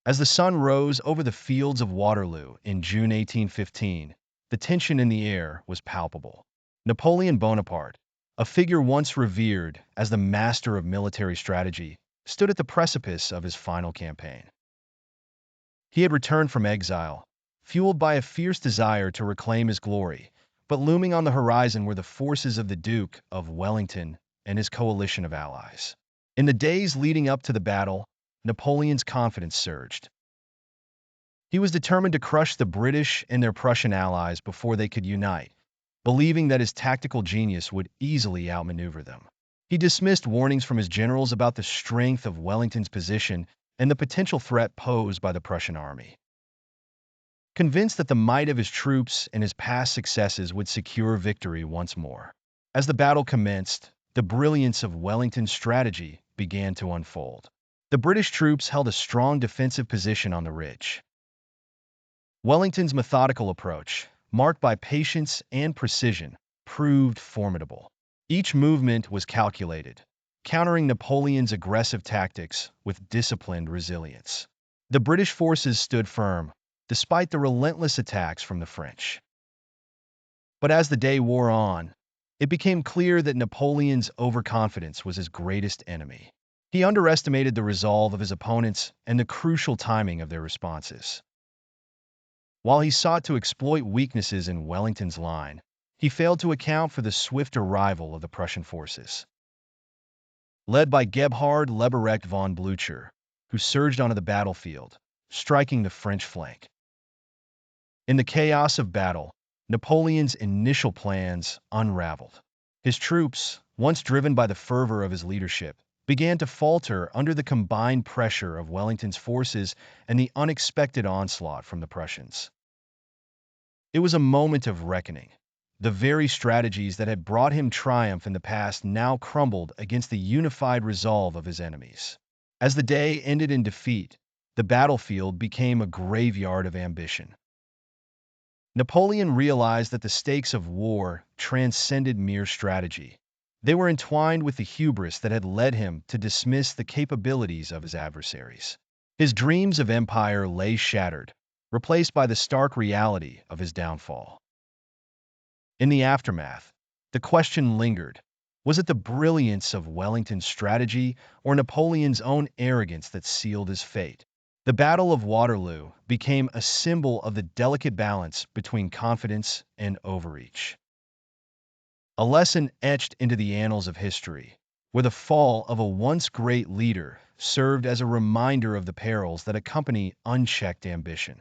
As the sun rose over the fields of Waterloo in June 1815, the tension in the air was palpable. Napoleon Bonaparte, a figure once revered as the master of military strategy, stood at the precipice of his final campaign. He had returned from exile, fueled by a fierce desire to reclaim his glory, but looming on the horizon were the forces of the Duke of Wellington and his coalition of allies. In the days leading up to the battle, Napoleon's confidence surged. He was determined to crush the British and their Prussian allies before they could unite, believing that his tactical genius would easily outmaneuver them. He dismissed warnings from his generals about the strength of Wellington's position and the potential threat posed by the Prussian army. Convinced that the might of his troops and his past successes would secure victory once more. As the battle commenced, the brilliance of Wellington's strategy began to unfold. The British troops held a strong defensive position on the ridge. Wellington's methodical approach, marked by patience and precision, proved formidable. Each movement was calculated, countering Napoleon's aggressive tactics with disciplined resilience. The British forces stood firm, despite the relentless attacks from the French. But as the day wore on, it became clear that Napoleon's overconfidence was his greatest enemy. He underestimated the resolve of his opponents and the crucial timing of their responses. While he sought to exploit weaknesses in Wellington's line, he failed to account for the swift arrival of the Prussian forces. Led by Gebhard Leberecht von Blücher, who surged onto the battlefield, striking the French flank. In the chaos of battle, Napoleon's initial plans unraveled. His troops, once driven by the fervor of his leadership, began to falter under the combined pressure of Wellington's forces and the unexpected onslaught from the Prussians. It was a moment of reckoning. The very strategies that had brought him triumph in the past now crumbled against the unified resolve of his enemies. As the day ended in defeat, the battlefield became a graveyard of ambition. Napoleon realized that the stakes of war transcended mere strategy. They were entwined with the hubris that had led him to dismiss the capabilities of his adversaries. His dreams of empire lay shattered, replaced by the stark reality of his downfall. In the aftermath, the question lingered: was it the brilliance of Wellington's strategy or Napoleon's own arrogance that sealed his fate? The Battle of Waterloo became a symbol of the delicate balance between confidence and overreach. A lesson etched into the annals of history, where the fall of a once great leader served as a reminder of the perils that accompany unchecked ambition.